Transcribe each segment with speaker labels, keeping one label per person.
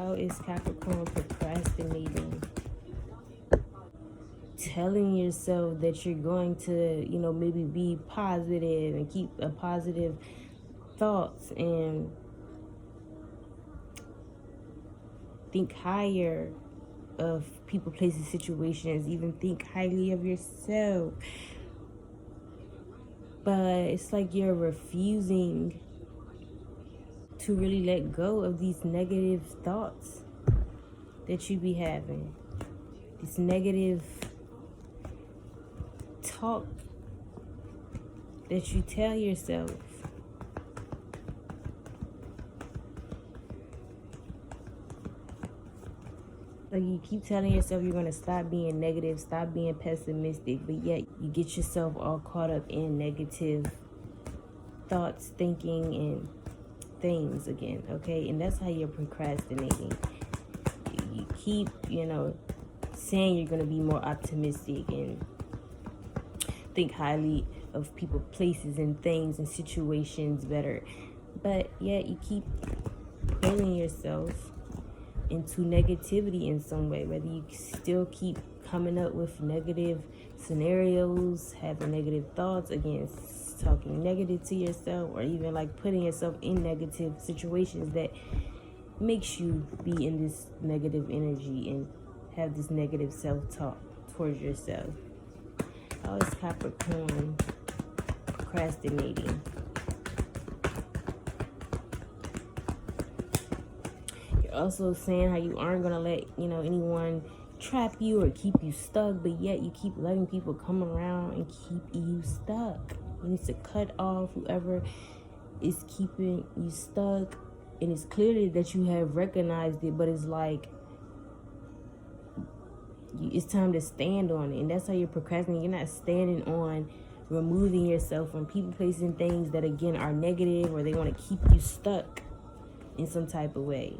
Speaker 1: How is Capricorn procrastinating? Telling yourself that you're going to, maybe be positive and keep a positive thoughts and think higher of people, places, situations, even think highly of yourself. But it's like you're refusing to really let go of these negative thoughts that you be having. This negative talk that you tell yourself. Like you keep telling yourself you're going to stop being negative, stop being pessimistic, but yet you get yourself all caught up in negative thoughts, thinking, and things again, okay? And that's how you're procrastinating. You keep, saying you're going to be more optimistic and think highly of people, places, and things and situations better, but yet you keep pulling yourself into negativity in some way, whether you still keep coming up with negative scenarios, having negative thoughts, against talking negative to yourself, or even like putting yourself in negative situations that makes you be in this negative energy and have this negative self-talk towards yourself. How is Capricorn procrastinating? Also saying how you aren't going to let anyone trap you or keep you stuck, but yet you keep letting people come around and keep you stuck. You need to cut off whoever is keeping you stuck, and it's clearly that you have recognized it, but it's like it's time to stand on it. And that's how you're procrastinating. You're not standing on removing yourself from people, places, and things that again are negative, or they want to keep you stuck in some type of way.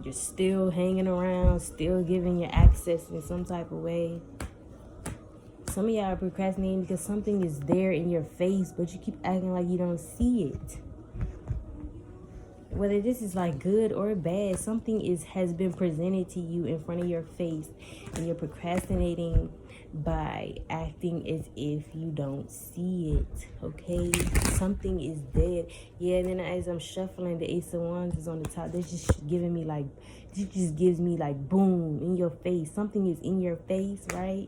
Speaker 1: You're still hanging around, still giving your access in some type of way. Some of y'all are procrastinating because something is there in your face, but you keep acting like you don't see it. Whether this is like good or bad, something has been presented to you in front of your face, and you're procrastinating by acting as if you don't see it, okay? Something is dead. Yeah, and then as I'm shuffling, the Ace of Wands is on the top. This just giving me like, this just gives me like boom, in your face. Something is in your face, right?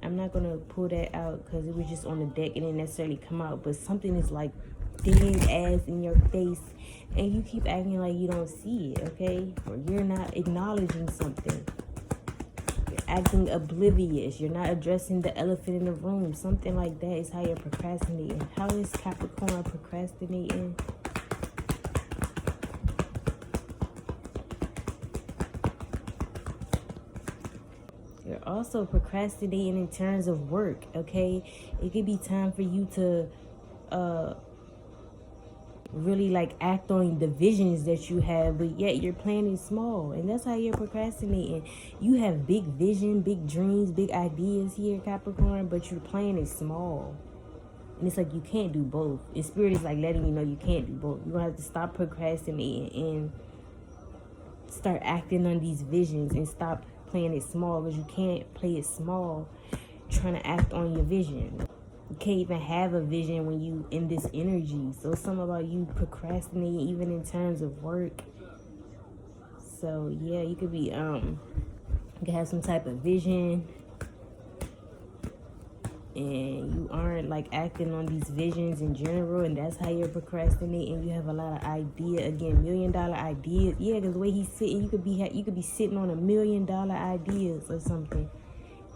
Speaker 1: I'm not going to pull that out because it was just on the deck and it didn't necessarily come out, but something is like dead ass in your face, and you keep acting like you don't see it, okay? Or you're not acknowledging something. Acting oblivious. You're not addressing the elephant in the room. Something like that is how you're procrastinating. How is Capricorn procrastinating? You're also procrastinating in terms of work, okay? It could be time for you to really like act on the visions that you have, but yet you're planning small, and that's how you're procrastinating. You have big vision, big dreams, big ideas here, Capricorn, but you're planning small, and it's like you can't do both. And Spirit is like letting you know you can't do both. You're gonna have to stop procrastinating and start acting on these visions, and stop playing it small, because you can't play it small trying to act on your vision. You can't even have a vision when you in this energy. So it's something about you procrastinating even in terms of work. So yeah, you could be you could have some type of vision, and you aren't like acting on these visions in general, and that's how you're procrastinating. You have a lot of idea, again, $1 million ideas. Yeah, because the way he's sitting, you could be sitting on $1 million ideas or something,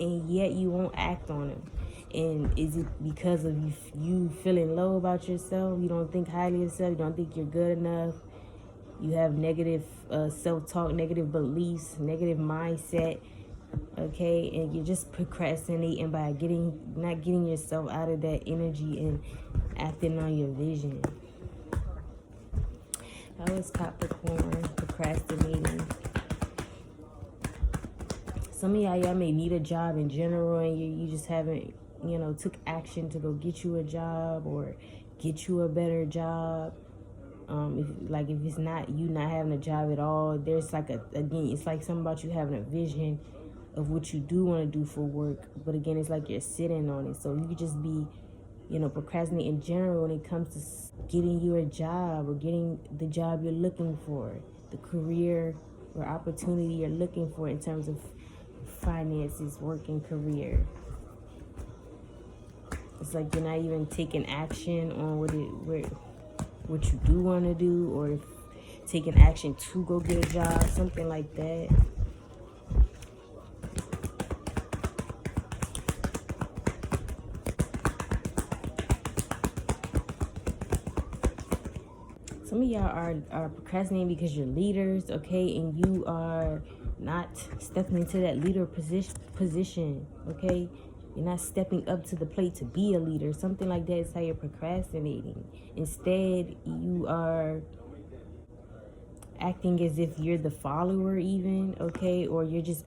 Speaker 1: and yet you won't act on them. And is it because of you feeling low about yourself? You don't think highly of yourself? You don't think you're good enough? You have negative self-talk, negative beliefs, negative mindset, okay? And you're just procrastinating by not getting yourself out of that energy and acting on your vision. How is Capricorn procrastinating? Some of y'all may need a job in general, and you just haven't took action to go get you a job or get you a better job. if it's not you not having a job at all, there's like again, it's like something about you having a vision of what you do want to do for work, but again, it's like you're sitting on it. So you could just be, procrastinating in general when it comes to getting you a job or getting the job you're looking for, the career or opportunity you're looking for in terms of finances, work, and career. It's like you're not even taking action on what you do want to do, or taking action to go get a job, something like that. Some of y'all are procrastinating because you're leaders, okay, and you are not stepping into that leader position, okay? You're not stepping up to the plate to be a leader. Something like that is how you're procrastinating. Instead, you are acting as if you're the follower even, okay? Or you're just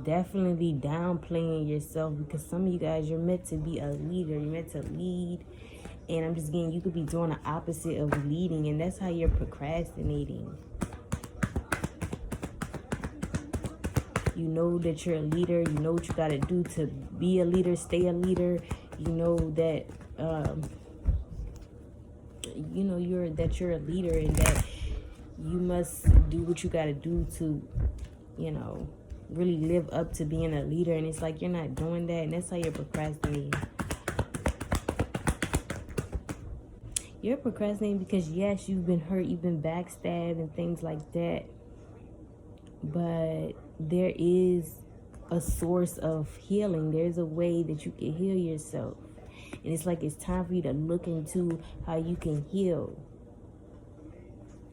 Speaker 1: definitely downplaying yourself, because some of you guys, you're meant to be a leader. You're meant to lead. And I'm just getting, you could be doing the opposite of leading, and that's how you're procrastinating. You know that you're a leader. You know what you got to do to be a leader, stay a leader. You know that, you're a leader, and that you must do what you got to do to, really live up to being a leader. And it's like you're not doing that, and that's how you're procrastinating. You're procrastinating because, yes, you've been hurt, you've been backstabbed and things like that. But there is a source of healing. There's a way that you can heal yourself. And it's like it's time for you to look into how you can heal.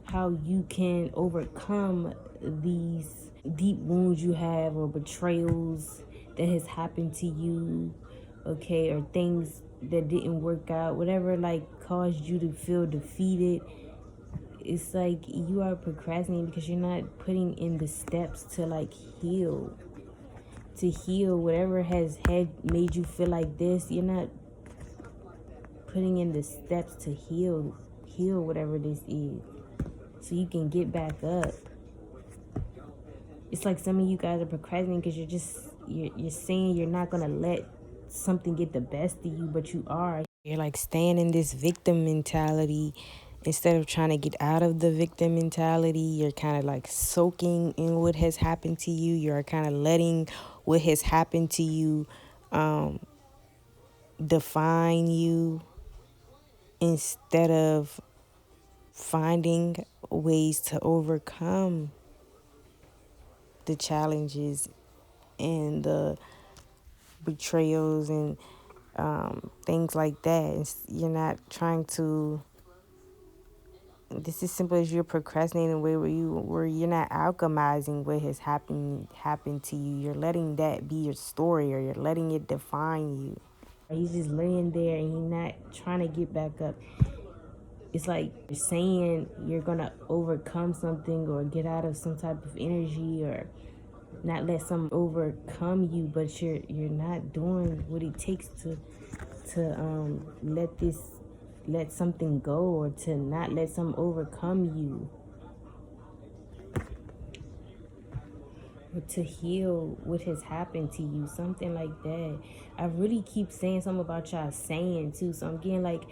Speaker 1: How you can overcome these deep wounds you have, or betrayals that has happened to you, okay, or things that didn't work out, whatever caused you to feel defeated. It's like you are procrastinating because you're not putting in the steps to heal. To heal whatever has made you feel like this. You're not putting in the steps to heal whatever this is, so you can get back up. It's like some of you guys are procrastinating because you're saying you're not gonna let something get the best of you, but you are. You're staying in this victim mentality instead of trying to get out of the victim mentality. You're kind of soaking in what has happened to you. You're kind of letting what has happened to you define you, instead of finding ways to overcome the challenges and the betrayals and things like that. You're not trying to. This is simple as you're procrastinating in a way where you're not alchemizing what has happened to you. You're letting that be your story, or you're letting it define you. He's just laying there and you're not trying to get back up. It's like you're saying you're gonna overcome something or get out of some type of energy, or not let something overcome you, but you're not doing what it takes to let something go, or to not let something overcome you, or to heal what has happened to you, something like that. I really keep saying something about y'all saying too, so I'm getting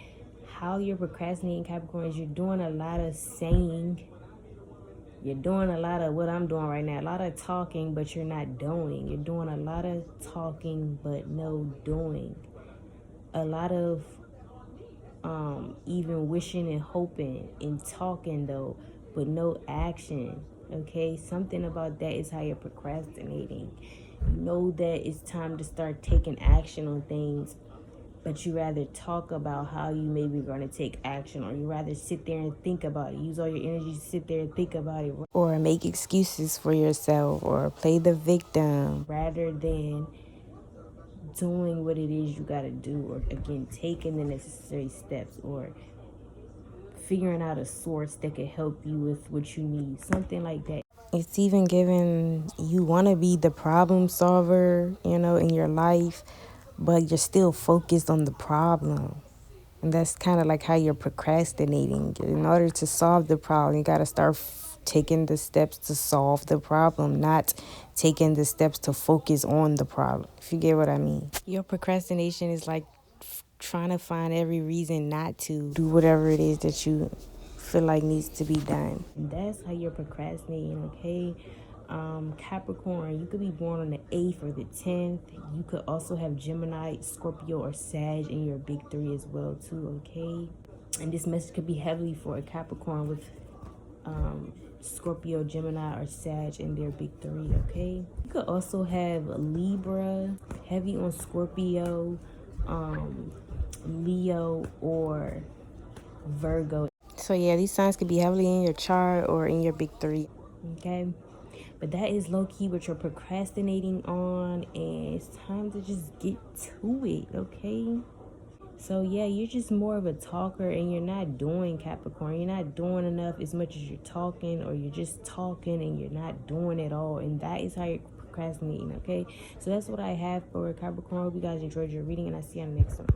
Speaker 1: how you're procrastinating, Capricorn, is you're doing a lot of saying. You're doing a lot of what I'm doing right now, a lot of talking, but you're not doing. You're doing a lot of talking, but no doing. A lot of even wishing and hoping and talking though, but no action. Okay, something about that is how you're procrastinating. You know that it's time to start taking action on things, but you rather talk about how you maybe going to take action, or you rather sit there and think about it. Use all your energy to sit there and think about it, or make excuses for yourself, or play the victim, rather than doing what it is you got to do, or again taking the necessary steps, or figuring out a source that can help you with what you need, something like that. It's even given you want to be the problem solver, in your life, but you're still focused on the problem. And that's kind of like how you're procrastinating. In order to solve the problem, you got to start taking the steps to solve the problem, not taking the steps to focus on the problem, if you get what I mean. Your procrastination is like trying to find every reason not to do whatever it is that you feel like needs to be done. That's how you're procrastinating, okay? Capricorn, you could be born on the 8th or the 10th. You could also have Gemini, Scorpio, or Sag in your big three as well too, okay? And this message could be heavily for a Capricorn with Scorpio, Gemini, or Sag in their big three, okay? You could also have Libra, heavy on Scorpio, Leo, or Virgo. So yeah, these signs could be heavily in your chart or in your big three, okay? But that is low-key what you're procrastinating on, and it's time to just get to it, okay? So yeah, you're just more of a talker, and you're not doing, Capricorn. You're not doing enough as much as you're talking, or you're just talking and you're not doing it all. And that is how you're procrastinating, okay? So that's what I have for Capricorn. Hope you guys enjoyed your reading, and I'll see you on the next one.